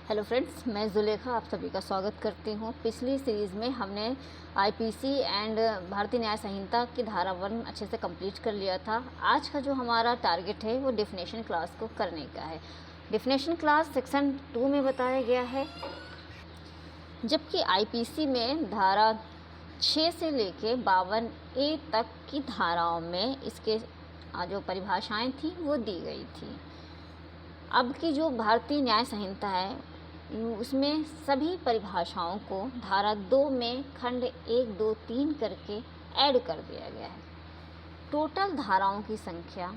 Hello friends, मैं ज़ुलेखा आप सभी का स्वागत करती हूँ। पिछली सीरीज़ में हमने आईपीसी एंड भारतीय न्याय संहिता की धारा 1 अच्छे से कंप्लीट कर लिया था। आज का जो हमारा टारगेट है वो डेफिनेशन क्लास को करने का है। डेफिनेशन क्लास सेक्शन 2 में बताया गया है, जबकि आईपीसी में धारा 6 से लेके 52A तक की धाराओं में इसके जो परिभाषाएँ थी वो दी गई थी। अब की जो भारतीय न्याय संहिता है उसमें सभी परिभाषाओं को धारा 2 में खंड 1, 2, 3 करके ऐड कर दिया गया है। टोटल धाराओं की संख्या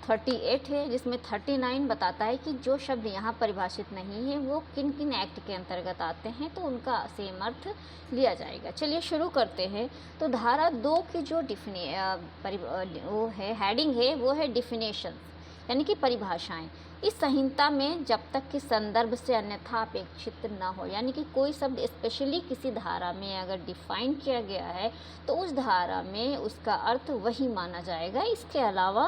38 है, जिसमें 39 बताता है कि जो शब्द यहाँ परिभाषित नहीं है वो किन किन एक्ट के अंतर्गत आते हैं, तो उनका सेम अर्थ लिया जाएगा। चलिए शुरू करते हैं। तो धारा 2 की जो वो है हेडिंग है वो है डिफिनेशन, यानी कि परिभाषाएं। इस संहिता में जब तक कि संदर्भ से अन्यथा अपेक्षित न हो, यानी कि कोई शब्द स्पेशली किसी धारा में अगर डिफाइन किया गया है तो उस धारा में उसका अर्थ वही माना जाएगा। इसके अलावा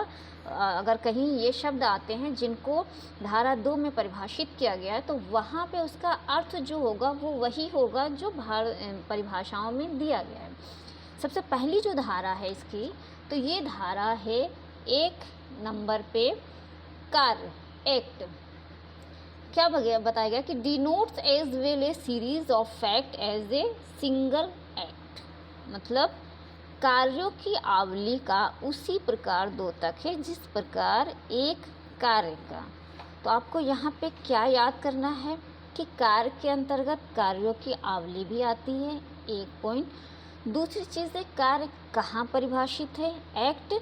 अगर कहीं ये शब्द आते हैं जिनको धारा 2 में परिभाषित किया गया है तो वहाँ पे उसका अर्थ जो होगा वो वही होगा जो परिभाषाओं में दिया गया है। सबसे पहली जो धारा है इसकी, तो ये धारा है 1 नंबर पे कार्य एक्ट। क्या बताया गया कि denotes as well a series of fact as a single act, मतलब कार्यों की आवली का उसी प्रकार 2 तक है जिस प्रकार एक कार्य का। तो आपको यहाँ पे क्या याद करना है कि कार्य के अंतर्गत कार्यों की आवली भी आती है, एक पॉइंट। दूसरी चीज़ है कार्य कहाँ परिभाषित है, एक्ट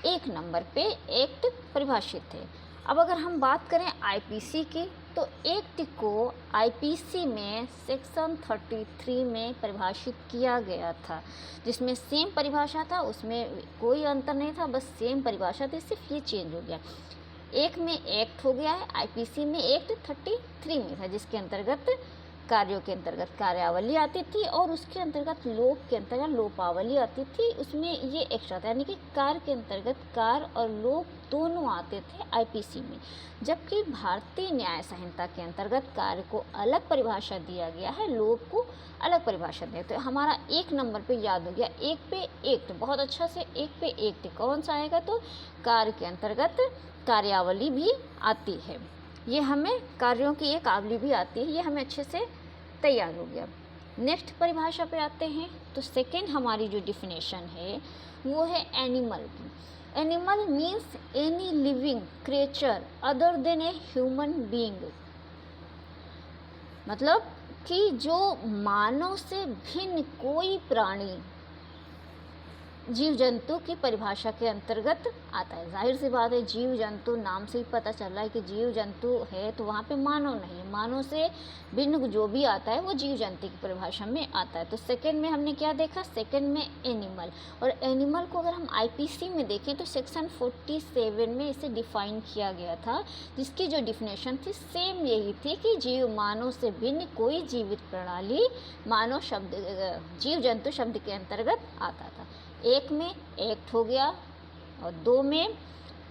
1 नंबर पे एक्ट परिभाषित है। अब अगर हम बात करें आईपीसी की, तो एक्ट को आईपीसी में सेक्शन 33 में परिभाषित किया गया था, जिसमें सेम परिभाषा था, उसमें कोई अंतर नहीं था, बस सेम परिभाषा थी, सिर्फ ये चेंज हो गया। एक में एक्ट हो गया है, आईपीसी में एक्ट 33 में था, जिसके अंतर्गत कार्यों के अंतर्गत कार्यावली आती थी और उसके अंतर्गत लोक के अंतर्गत लोपावली आती थी। उसमें ये एक्स्ट्रा था, यानी कि कार्य के अंतर्गत कार्य और लोक दोनों आते थे आईपीसी में, जबकि भारतीय न्याय संहिता के अंतर्गत कार्य को अलग परिभाषा दिया गया है, लोक को अलग परिभाषा दिया। तो हमारा 1 नंबर पे याद हो गया, 1 पे एक्ट, बहुत अच्छा से 1 पे एक्ट कौन सा आएगा, तो कार्य के अंतर्गत कार्यावली भी आती है। ये हमें कार्यों की एक आवली भी आती है, ये हमें अच्छे से तैयार हो गया। नेक्स्ट परिभाषा पे आते हैं। तो सेकेंड हमारी जो डिफिनेशन है वो है एनिमल की। Animal means any living creature other than a human being, मतलब कि जो मानव से भिन्न कोई प्राणी जीव जंतु की परिभाषा के अंतर्गत आता है। जाहिर सी बात है, जीव जंतु नाम से ही पता चल रहा है कि जीव जंतु है, तो वहाँ पे मानव नहीं है, मानव से भिन्न जो भी आता है वो जीव जंतु की परिभाषा में आता है। तो सेकंड में हमने क्या देखा, सेकंड में एनिमल। और एनिमल को अगर हम आईपीसी में देखें तो सेक्शन 47 में इसे डिफाइन किया गया था, जिसकी जो डिफिनेशन थी सेम यही थी कि जीव मानव से भिन्न कोई जीवित प्रणाली मानव शब्द जीव जंतु शब्द के अंतर्गत आता था। 1 में एक्ट हो गया और 2 में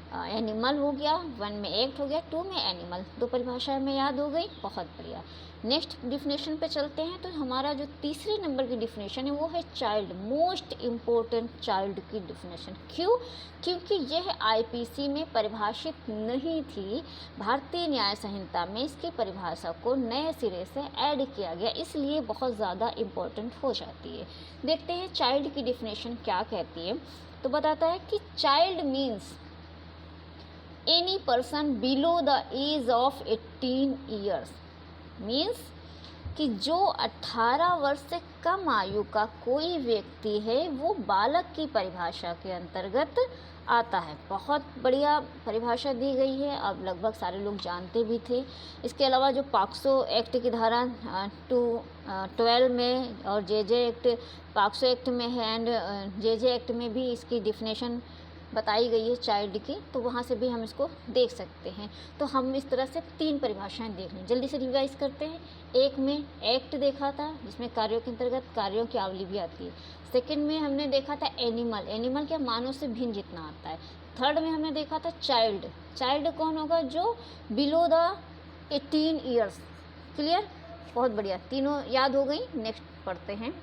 एनिमल हो गया, 1 में एक्ट हो गया, 2 में एनिमल। 2 परिभाषाएं में याद हो गई, बहुत बढ़िया। नेक्स्ट डिफिनेशन पे चलते हैं। तो हमारा जो तीसरे नंबर की डिफिनेशन है वो है चाइल्ड, मोस्ट इम्पोर्टेंट चाइल्ड की डिफिनेशन। क्यों? क्योंकि यह आईपीसी में परिभाषित नहीं थी, भारतीय न्याय संहिता में इसकी परिभाषा को नए सिरे से ऐड किया गया, इसलिए बहुत ज़्यादा इम्पोर्टेंट हो जाती है। देखते हैं चाइल्ड की डिफिनेशन क्या कहती है। तो बताता है कि child means any person below the age of 18 years, means कि जो 18 वर्ष से कम आयु का कोई व्यक्ति है वो बालक की परिभाषा के अंतर्गत आता है। बहुत बढ़िया परिभाषा दी गई है, अब लगभग सारे लोग जानते भी थे। इसके अलावा जो पॉक्सो एक्ट की धारा 212 में और जे एक्ट पॉक्सो एक्ट में है एंड जे एक्ट में भी इसकी डिफिनेशन बताई गई है चाइल्ड की, तो वहाँ से भी हम इसको देख सकते हैं। तो हम इस तरह से 3 परिभाषाएं देख लें, जल्दी से रिवाइज करते हैं। 1 में एक्ट देखा था, जिसमें कार्यों के अंतर्गत कार्यों की आवली भी आती है। सेकंड में हमने देखा था एनिमल, एनिमल क्या मानव से भिन्न जितना आता है। थर्ड में हमने देखा था चाइल्ड, चाइल्ड कौन होगा, जो बिलो द 18 ईयर्स क्लियर, बहुत बढ़िया, तीनों याद हो गई। नेक्स्ट पढ़ते हैं।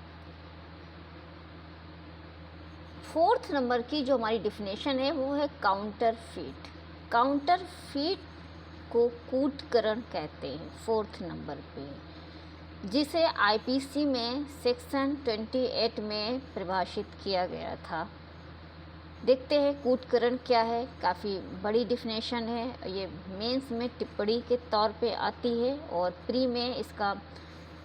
फोर्थ नंबर की जो हमारी डिफिनेशन है वो है काउंटरफीट। काउंटरफीट को कूटकरण कहते हैं फोर्थ नंबर पे, जिसे आईपीसी में सेक्शन 28 में परिभाषित किया गया था। देखते हैं कूटकरण क्या है। काफ़ी बड़ी डिफिनेशन है, ये मेंस में टिप्पणी के तौर पे आती है और प्री में इसका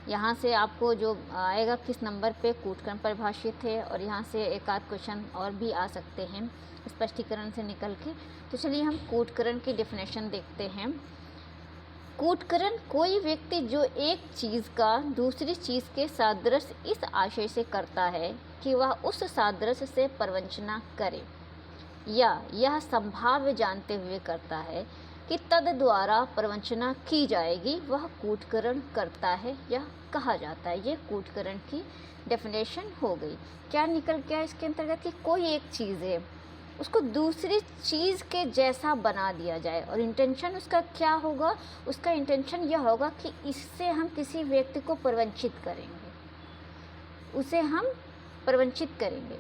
यहाँ से आपको जो आएगा किस नंबर पे कूटकरण परिभाषित है, और यहाँ से एक आध क्वेश्चन और भी आ सकते हैं स्पष्टीकरण से निकल के। तो चलिए हम कूटकरण की डिफिनेशन देखते हैं। कूटकरण कोई व्यक्ति जो एक चीज़ का दूसरी चीज़ के सादृश्य इस आशय से करता है कि वह उस सादृश्य से प्रवंचना करे, या यह संभाव्य जानते हुए करता है कि तद द्वारा प्रवंचना की जाएगी, वह कूटकरण करता है या कहा जाता है। ये कूटकरण की डेफिनेशन हो गई। क्या निकल गया इसके अंतर्गत कि कोई एक चीज़ है उसको दूसरी चीज़ के जैसा बना दिया जाए, और इंटेंशन उसका क्या होगा, उसका इंटेंशन यह होगा कि इससे हम किसी व्यक्ति को प्रवंचित करेंगे, उसे हम प्रवंचित करेंगे।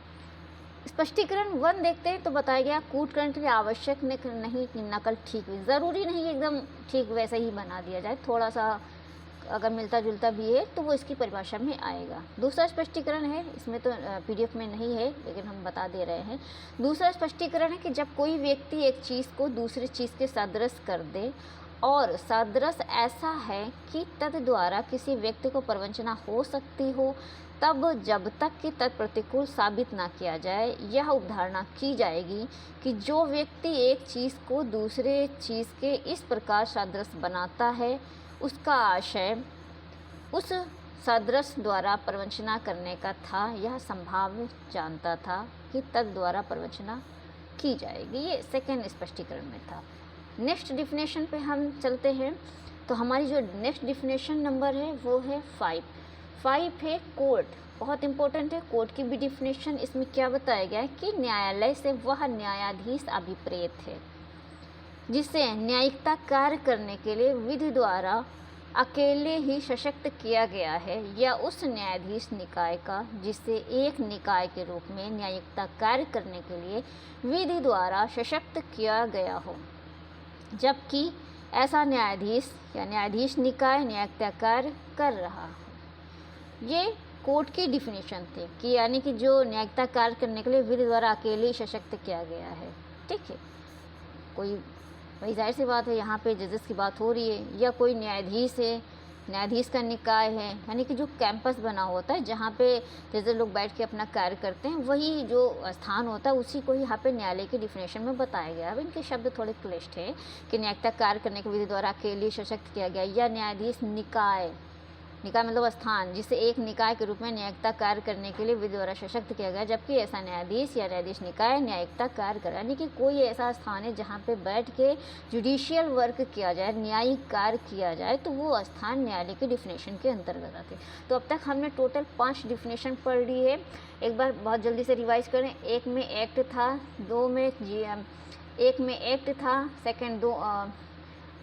स्पष्टीकरण 1 देखते हैं तो बताया गया कूटकरण के लिए आवश्यक नहीं कि नकल ठीक हुई, ज़रूरी नहीं एकदम ठीक वैसे ही बना दिया जाए, थोड़ा सा अगर मिलता जुलता भी है तो वो इसकी परिभाषा में आएगा। दूसरा स्पष्टीकरण है, इसमें तो पीडीएफ में नहीं है लेकिन हम बता दे रहे हैं। दूसरा स्पष्टीकरण है कि जब कोई व्यक्ति एक चीज़ को दूसरी चीज़ के सादृश्य कर दे और सादृश्य ऐसा है कि तद द्वारा किसी व्यक्ति को प्रवंचना हो सकती हो, तब जब तक कि तत्प्रतिकूल साबित ना किया जाए, यह उपधारणा की जाएगी कि जो व्यक्ति एक चीज़ को दूसरे चीज़ के इस प्रकार सादृश्य बनाता है, उसका आशय उस सादृश्य द्वारा प्रवंचना करने का था, यह संभाव्य जानता था कि तद द्वारा प्रवंचना की जाएगी। ये सेकेंड स्पष्टीकरण में था। नेक्स्ट डिफिनेशन पे हम चलते हैं। तो हमारी जो नेक्स्ट डिफिनेशन नंबर है वो है 5 है कोर्ट। बहुत इंपॉर्टेंट है कोर्ट की भी डिफिनेशन। इसमें क्या बताया गया है कि न्यायालय से वह न्यायाधीश अभिप्रेत है जिसे न्यायिकता कार्य करने के लिए विधि द्वारा अकेले ही सशक्त किया गया है, या उस न्यायाधीश निकाय का जिसे एक निकाय के रूप में न्यायिकता कार्य करने के लिए विधि द्वारा सशक्त किया गया हो, जबकि ऐसा न्यायाधीश या न्यायाधीश निकाय न्यायिकता कार्य कर रहा है। ये कोर्ट की डिफिनेशन थी कि यानी कि जो न्यायिकता कार्य करने के लिए विधि द्वारा अकेले ही सशक्त किया गया है। ठीक है, कोई वही जाहिर सी बात है यहाँ पे जजेस की बात हो रही है, या कोई न्यायाधीश है, न्यायाधीश का निकाय है, यानी कि जो कैंपस बना होता है जहाँ पे जजेस लोग बैठ के अपना कार्य करते हैं, वही जो स्थान होता है उसी को यहाँ पे न्यायालय की डिफिनेशन में बताया गया। अब इनके शब्द थोड़े क्लिष्ट है कि न्यायिकता कार्य करने की विधि द्वारा अकेले सशक्त किया गया, या न्यायाधीश निकाय मतलब स्थान जिसे एक निकाय के रूप में न्यायिकता कार्य करने के लिए विधि द्वारा सशक्त किया गया, जबकि ऐसा न्यायाधीश या न्यायाधीश निकाय न्यायिकता कार्य करे, यानी कि कोई ऐसा स्थान है जहाँ पे बैठ के जुडिशियल वर्क किया जाए, न्यायिक कार्य किया जाए, तो वो स्थान न्यायालय की डिफिनेशन के अंतर्गत आते। तो अब तक हमने टोटल 5 डिफिनेशन पढ़ ली है। एक बार बहुत जल्दी से रिवाइज करें। 1 में एक्ट था, 2 में एक में एक्ट था, सेकेंड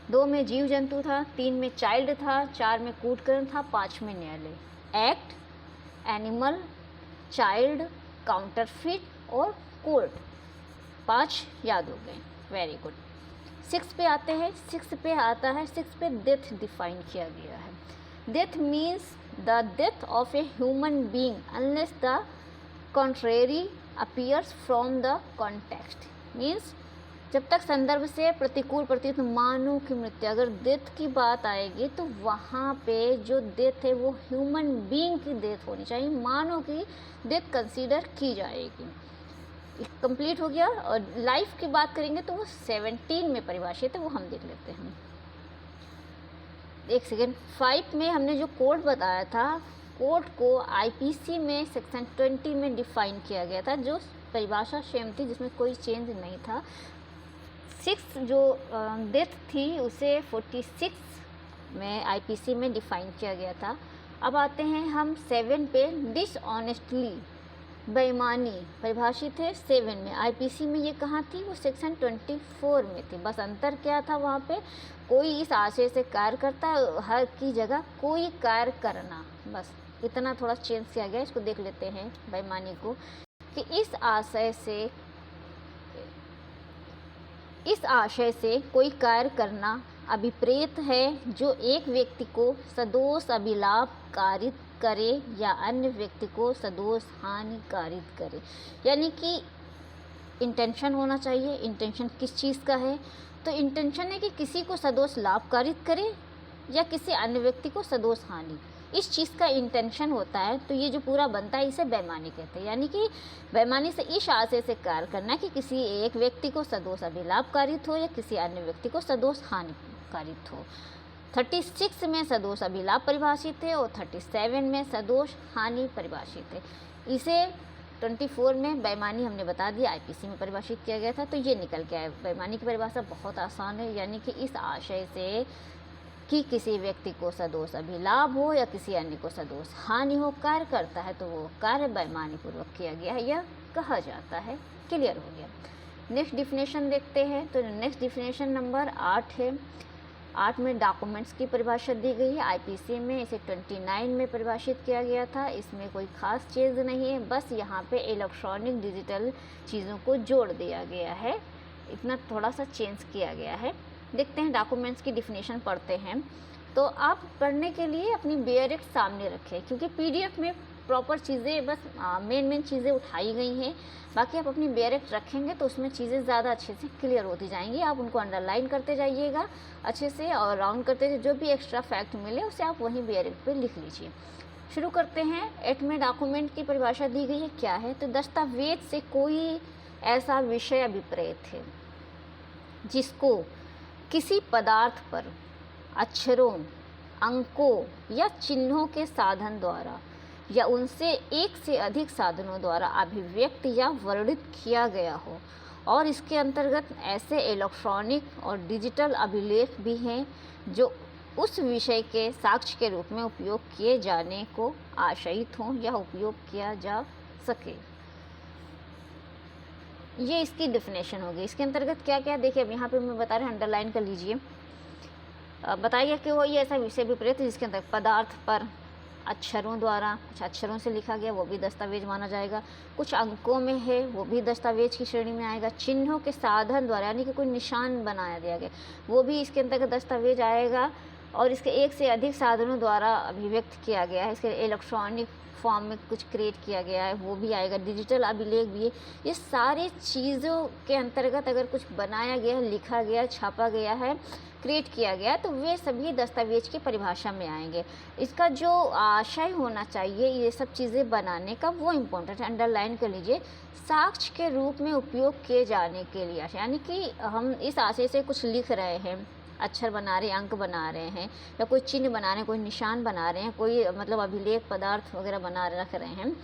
2 में जीव जंतु था, 3 में चाइल्ड था, 4 में कूटकरण था, 5 में न्यायालय। एक्ट, एनिमल, चाइल्ड, काउंटरफीट और कोर्ट, 5 याद हो गए। Very good. 6 पे आते हैं। 6 पे आता है, 6 पे डेथ डिफाइन किया गया है। Death means the death of a human being unless the contrary appears from the context. Means जब तक संदर्भ से प्रतिकूल प्रतीत मानव की मृत्यु, अगर डेथ की बात आएगी तो वहाँ पे जो डेथ है वो ह्यूमन बीइंग की डेथ होनी चाहिए, मानव की डेथ कंसीडर की जाएगी। कंप्लीट हो गया। और लाइफ की बात करेंगे तो वो 17 में परिभाषित है, वो हम देख लेते हैं। एक सेकेंड। 5 में हमने जो कोड बताया था, कोड को आईपीसी में सेक्शन 20 में डिफाइन किया गया था, जो परिभाषा सेम थी, जिसमें कोई चेंज नहीं था। 6 जो डेथ थी उसे 46 में आईपीसी में डिफाइन किया गया था। अब आते हैं हम 7 पे, डिसऑनेस्टली बेईमानी परिभाषित है 7 में। आईपीसी में ये कहाँ थी? वो सेक्शन 24 में थी। बस अंतर क्या था वहाँ पे? कोई इस आशय से कार्य करता है, हर की जगह कोई कार्य करना, बस इतना थोड़ा चेंज किया गया। इसको देख लेते हैं बेईमानी को, कि इस आशय से कोई कार्य करना अभिप्रेत है जो एक व्यक्ति को सदोष अभिलाभ कारित करे या अन्य व्यक्ति को सदोष हानि कारित करे। यानी कि इंटेंशन होना चाहिए। इंटेंशन किस चीज़ का है? तो इंटेंशन है कि किसी को सदोष लाभ कारित करे या किसी अन्य व्यक्ति को सदोष हानि, इस चीज़ का इंटेंशन होता है। तो ये जो पूरा बनता है इसे बेईमानी कहते हैं। यानी कि बेईमानी से इस आशय से कार्य करना कि किसी एक व्यक्ति को सदोष अभिलाभ कारित हो या किसी अन्य व्यक्ति को सदोष हानि कारित हो। 36 में सदोष अभिलाभ परिभाषित है और 37 में सदोष हानि परिभाषित है। इसे 24 में बेईमानी हमने बता दिया, आईपीसी में परिभाषित किया गया था। तो ये निकल के आया। बेईमानी की परिभाषा बहुत आसान है, यानी कि इस आशय से कि किसी व्यक्ति को सदोष अभिलाभ हो या किसी अन्य को सदोष हानि हो कार्य करता है, तो वो कार्य बेईमानी पूर्वक किया गया है या कहा जाता है। क्लियर हो गया। नेक्स्ट डिफिनेशन देखते हैं। तो नेक्स्ट डिफिनेशन नंबर 8 है। 8 में डॉक्यूमेंट्स की परिभाषा दी गई है। आईपीसी में इसे 29 में परिभाषित किया गया था। इसमें कोई ख़ास चीज़ नहीं है, बस यहाँ पे इलेक्ट्रॉनिक डिजिटल चीज़ों को जोड़ दिया गया है, इतना थोड़ा सा चेंज किया गया है। देखते हैं डॉक्यूमेंट्स की डिफिनेशन पढ़ते हैं। तो आप पढ़ने के लिए अपनी बेयरिक्ट सामने रखें, क्योंकि पीडीएफ में प्रॉपर चीज़ें बस मेन चीज़ें उठाई गई हैं। बाकी आप अपनी बेयरिक्ट रखेंगे तो उसमें चीज़ें ज़्यादा अच्छे से क्लियर होती जाएंगी। आप उनको अंडरलाइन करते जाइएगा अच्छे से और राउंड करते जाइए। जो भी एक्स्ट्रा फैक्ट मिले उसे आप वहीं बेयरिक्ट पे लिख लीजिए। शुरू करते हैं। 8 में डॉक्यूमेंट की परिभाषा दी गई है। क्या है? तो दस्तावेज से कोई ऐसा विषय अभिप्रेत है जिसको किसी पदार्थ पर अक्षरों, अंकों या चिन्हों के साधन द्वारा या उनसे एक से अधिक साधनों द्वारा अभिव्यक्त या वर्णित किया गया हो। और इसके अंतर्गत ऐसे इलेक्ट्रॉनिक और डिजिटल अभिलेख भी हैं जो उस विषय के साक्ष्य के रूप में उपयोग किए जाने को आशयित हों या उपयोग किया जा सके। ये इसकी डिफिनेशन होगी। इसके अंतर्गत क्या क्या देखिए, अब यहाँ पे मैं बता रही हूँ, अंडरलाइन कर लीजिए। बताइए कि वो ये ऐसा विषय विपरीत है जिसके अंतर्गत पदार्थ पर अक्षरों द्वारा, कुछ अक्षरों से लिखा गया, वो भी दस्तावेज माना जाएगा। कुछ अंकों में है, वो भी दस्तावेज की श्रेणी में आएगा। चिन्हों के साधन द्वारा, यानी कि कोई निशान बनाया दिया गया, वो भी इसके अंतर्गत दस्तावेज आएगा। और इसके एक से अधिक साधनों द्वारा अभिव्यक्त किया गया है, इसके इलेक्ट्रॉनिक फॉर्म में कुछ क्रिएट किया गया है, वो भी आएगा। डिजिटल अभिलेख भी है। ये सारी चीज़ों के अंतर्गत अगर कुछ बनाया गया है, लिखा गया, छापा गया है, क्रिएट किया गया, तो वे सभी दस्तावेज की परिभाषा में आएंगे। इसका जो आशय होना चाहिए ये सब चीज़ें बनाने का, वो इम्पोर्टेंट है, अंडरलाइन कर लीजिए। साक्ष्य के रूप में उपयोग किए जाने के लिए, यानी कि हम इस आशय से कुछ लिख रहे हैं, अक्षर बना रहे हैं, अंक बना रहे हैं, या कोई चिन्ह बना रहे हैं, कोई निशान बना रहे हैं, कोई मतलब अभिलेख पदार्थ वगैरह बना रख रहे हैं,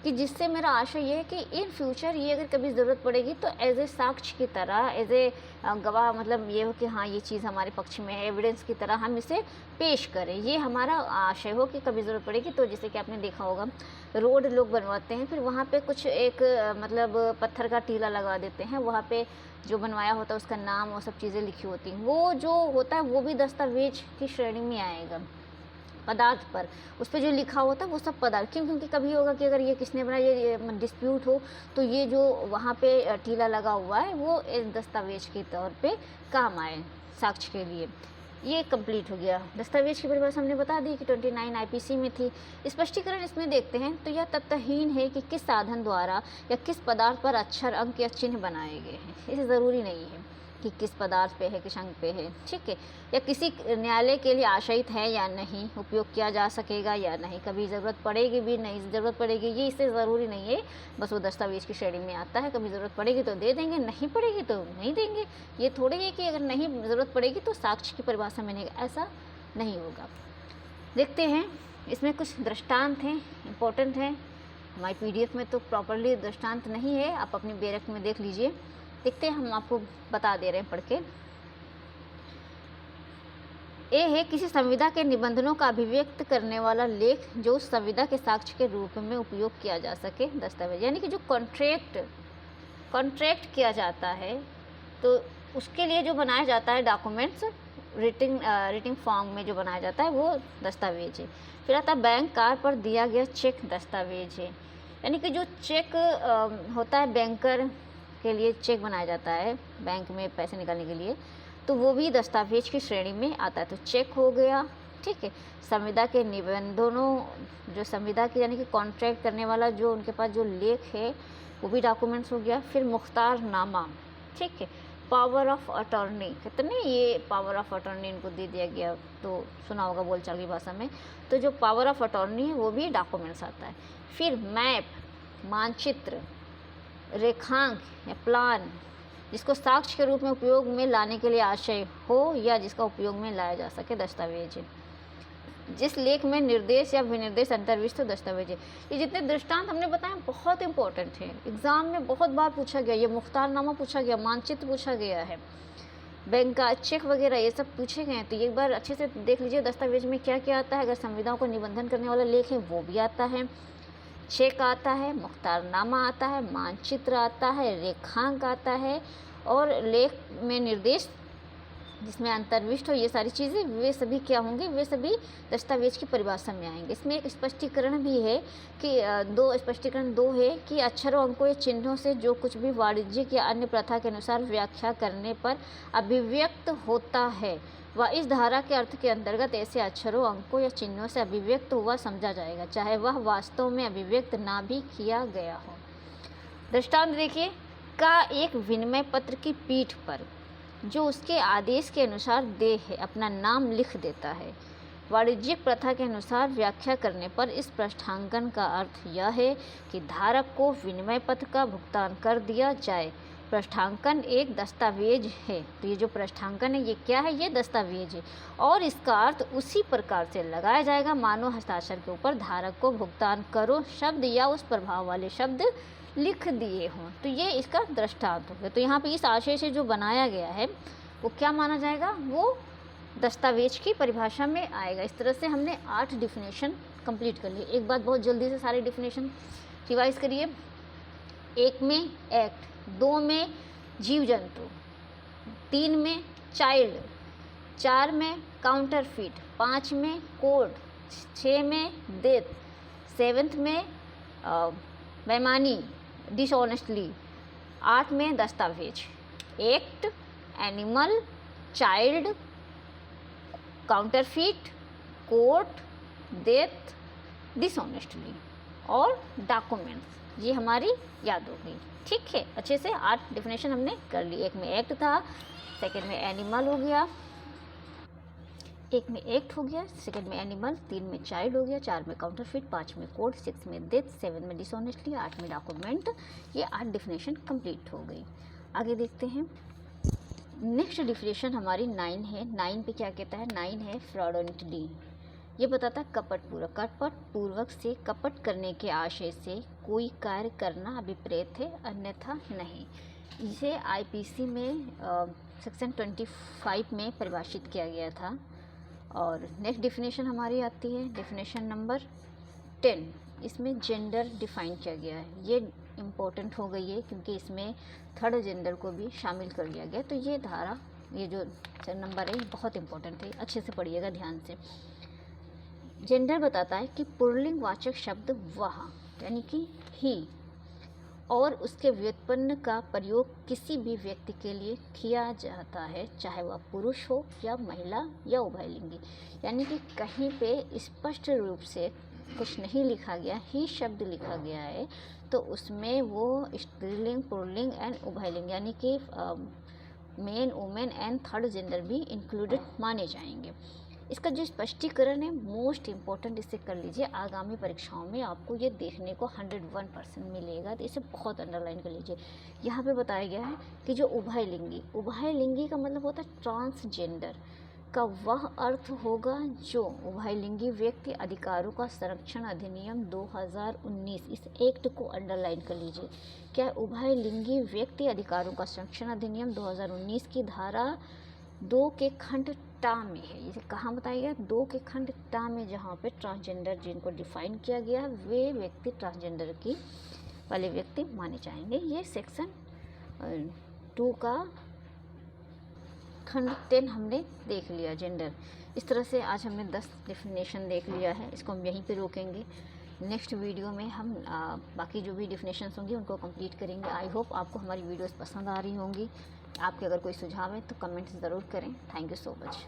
कि जिससे मेरा आशय ये है कि इन फ्यूचर ये अगर कभी ज़रूरत पड़ेगी तो एज ए साक्ष्य की तरह, एज ए गवाह, मतलब ये हो कि हाँ ये चीज़ हमारे पक्ष में है, एविडेंस की तरह हम इसे पेश करें। ये हमारा आशय हो कि कभी ज़रूरत पड़ेगी। तो जैसे कि आपने देखा होगा, रोड लोग बनवाते हैं, फिर वहाँ पे कुछ एक मतलब पत्थर का टीला लगा देते हैं, वहाँ पे जो बनवाया होता है उसका नाम और सब चीज़ें लिखी होती हैं। वो जो होता है वो भी दस्तावेज की श्रेणी में आएगा। पदार्थ पर उस पर जो लिखा होता है वो सब पदार्थ, क्योंकि कभी होगा कि अगर ये किसने बनाया, ये डिस्प्यूट हो, तो ये जो वहाँ पे टीला लगा हुआ है वो एक दस्तावेज के तौर पे काम आए साक्ष्य के लिए। ये कंप्लीट हो गया। दस्तावेज की परिभाषा हमने बता दी कि 29 आईपीसी में थी। स्पष्टीकरण इसमें देखते हैं। तो यह तथ्यहीन है कि किस साधन द्वारा या किस पदार्थ पर अक्षर, अंक या चिन्ह बनाए गए हैं। इसे ज़रूरी नहीं है कि किस पदार्थ पे है, किस अंक पे है, ठीक है, या किसी न्यायालय के लिए आशयित है या नहीं, उपयोग किया जा सकेगा या नहीं, कभी ज़रूरत पड़ेगी भी नहीं, ज़रूरत पड़ेगी, ये इससे ज़रूरी नहीं है। बस वो दस्तावेज की श्रेणी में आता है। कभी ज़रूरत पड़ेगी तो दे देंगे, नहीं पड़ेगी तो नहीं देंगे। ये थोड़ी है कि अगर नहीं ज़रूरत पड़ेगी तो साक्ष्य की परिभाषा में नहीं, ऐसा नहीं होगा। देखते हैं, इसमें कुछ दृष्टांत हैं, इम्पोर्टेंट हैं। हमारी पीडीएफ में तो प्रॉपरली दृष्टांत नहीं है, आप अपनी बेरक में देख लीजिए। देखते हैं, हम आपको बता दे रहे हैं पढ़ के। ए है किसी संविदा के निबंधनों का अभिव्यक्त करने वाला लेख जो उस संविदा के साक्ष्य के रूप में उपयोग किया जा सके दस्तावेज। यानी कि जो कॉन्ट्रैक्ट किया जाता है तो उसके लिए जो बनाया जाता है डॉक्यूमेंट्स रिटिंग फॉर्म में जो बनाया जाता है वो दस्तावेज है। फिर आता है बैंक कार्ड पर दिया गया चेक दस्तावेज है। यानी कि जो चेक होता है बैंकर के लिए चेक बनाया जाता है बैंक में पैसे निकालने के लिए, तो वो भी दस्तावेज की श्रेणी में आता है। तो चेक हो गया, ठीक है। संविदा के निबंधनों जो संविदा की यानी कि कॉन्ट्रैक्ट करने वाला जो उनके पास जो लेख है वो भी डॉक्यूमेंट्स हो गया। फिर मुख्तारनामा, ठीक है। पावर ऑफ अटॉर्नी, कितने ये पावर ऑफ अटॉर्नी इनको दे दिया गया, तो सुना होगा बोलचाल की भाषा में। तो जो पावर ऑफ अटॉर्नी है वो भी डॉक्यूमेंट्स आता है। फिर मैप, मानचित्र, रेखांक या प्लान जिसको साक्ष्य के रूप में उपयोग में लाने के लिए आशय हो या जिसका उपयोग में लाया जा सके दस्तावेज है। जिस लेख में निर्देश या विनिर्देश अंतर्विष्ट दस्तावेज है। ये जितने दृष्टांत हमने बताए बहुत इंपॉर्टेंट है, एग्जाम में बहुत बार पूछा गया। ये मुख्तारनामा पूछा गया, मानचित्र पूछा गया है, बैंक का चेक वगैरह ये सब पूछे गए हैं। तो एक बार अच्छे से देख लीजिए दस्तावेज में क्या क्या आता है। अगर संविदाओं को निबंधन करने वाला लेख है वो भी आता है, चेक आता है, मुख्तारनामा आता है, मानचित्र आता है, रेखांक आता है और लेख में निर्देश जिसमें अंतर्विष्ट हो, ये सारी चीज़ें वे सभी क्या होंगे, वे सभी दस्तावेज की परिभाषा में आएंगे। इसमें एक स्पष्टीकरण भी है कि स्पष्टीकरण दो है कि अक्षरों, अंकों या चिन्हों से जो कुछ भी वाणिज्यिक या अन्य प्रथा के अनुसार व्याख्या करने पर अभिव्यक्त होता है वह इस धारा के अर्थ के अंतर्गत ऐसे अक्षरों, अंकों या चिन्हों से अभिव्यक्त हुआ समझा जाएगा, चाहे वह वास्तव में अभिव्यक्त ना भी किया गया हो। दृष्टांत देखिए, का एक विनिमय पत्र की पीठ पर जो उसके आदेश के अनुसार देय है अपना नाम लिख देता है। वाणिज्यिक प्रथा के अनुसार व्याख्या करने पर इस पृष्ठांकन का अर्थ यह है कि धारक को विनिमय पत्र का भुगतान कर दिया जाए। पृष्ठांकन एक दस्तावेज है। तो ये जो पृष्ठांकन है ये क्या है, ये दस्तावेज है और इसका अर्थ उसी प्रकार से लगाया जाएगा मानो हस्ताक्षर के ऊपर धारक को भुगतान करो शब्द या उस प्रभाव वाले शब्द लिख दिए हों। तो ये इसका दृष्टांत हो गया। तो यहाँ पे इस आशय से जो बनाया गया है वो क्या माना जाएगा, वो दस्तावेज की परिभाषा में आएगा। इस तरह से हमने 8 डिफिनेशन कंप्लीट कर लिए। एक बात बहुत जल्दी से सारे डिफिनेशन रिवाइज करिए। 1 में एक्ट, 2 में जीव जंतु, 3 में चाइल्ड, 4 में काउंटरफीट, 5 में कोड, 6 में डेथ, 7 में बेईमानी डिसऑनेस्टली, 8 में दस्तावेज, act, animal, child, counterfeit, court, death, dishonestly और डॉक्यूमेंट्स। ये हमारी याद हो गई, ठीक है। अच्छे से 8 डिफिनेशन हमने कर ली। 1 में एक्ट था, सेकंड में एनिमल हो गया, 1 में एक्ट हो गया, सेकंड में एनिमल, 3 में चाइल्ड हो गया, 4 में काउंटरफीट, 5 में कोड, 6 में डेथ, 7 में डिसऑनेस्टली, 8 में डॉक्यूमेंट। ये 8 डिफिनेशन कंप्लीट हो गई। आगे देखते हैं। नेक्स्ट डिफिनेशन हमारी 9 है। 9 पे क्या कहता है, 9 है फ्रॉडुलेंटली। ये बताता है कपट पूर्वक से कपट करने के आशय से कोई कार्य करना अभिप्रेत है, अन्यथा नहीं। इसे आईपीसी में सेक्शन 25 में परिभाषित किया गया था। और नेक्स्ट डिफिनेशन हमारी आती है डिफिनेशन नंबर 10। इसमें जेंडर डिफाइन किया गया है। ये इम्पोर्टेंट हो गई है क्योंकि इसमें थर्ड जेंडर को भी शामिल कर लिया गया। तो ये धारा, ये जो नंबर है बहुत इम्पोर्टेंट है, अच्छे से पढ़िएगा ध्यान से। जेंडर बताता है कि पुल्लिंग वाचक शब्द वह यानी कि ही और उसके व्युत्पन्न का प्रयोग किसी भी व्यक्ति के लिए किया जाता है, चाहे वह पुरुष हो या महिला या उभयलिंगी। यानी कि कहीं पे स्पष्ट रूप से कुछ नहीं लिखा गया, ही शब्द लिखा गया है, तो उसमें वो स्त्रीलिंग, पुल्लिंग एंड उभयलिंग यानी कि main, women and third gender भी इंक्लूडेड माने जाएंगे। इसका जो स्पष्टीकरण है मोस्ट इम्पॉर्टेंट, इसे कर लीजिए। आगामी परीक्षाओं में आपको ये देखने को 101% मिलेगा, तो इसे बहुत अंडरलाइन कर लीजिए। यहाँ पे बताया गया है कि जो उभयलिंगी का मतलब होता है ट्रांसजेंडर का वह अर्थ होगा जो उभयलिंगी व्यक्ति अधिकारों का संरक्षण अधिनियम 2019, इस एक्ट को अंडरलाइन कर लीजिए। क्या उभयलिंगी व्यक्ति अधिकारों का संरक्षण अधिनियम 2019 की धारा 2 के खंड टा में है, ये कहाँ बताया गया, 2 के खंड टा में, जहाँ पे ट्रांसजेंडर जिनको डिफाइन किया गया है वे व्यक्ति ट्रांसजेंडर की वाले व्यक्ति माने जाएंगे। ये सेक्शन 2 का खंड 10 हमने देख लिया जेंडर। इस तरह से आज हमने 10 डेफिनेशन देख लिया है, इसको हम यहीं पे रोकेंगे। नेक्स्ट वीडियो में हम बाकी जो भी डेफिनेशंस होंगी उनको कंप्लीट करेंगे। आई होप आपको हमारी वीडियोस पसंद आ रही होंगी। आपके अगर कोई सुझाव है तो कमेंट्स ज़रूर करें। Thank you so much.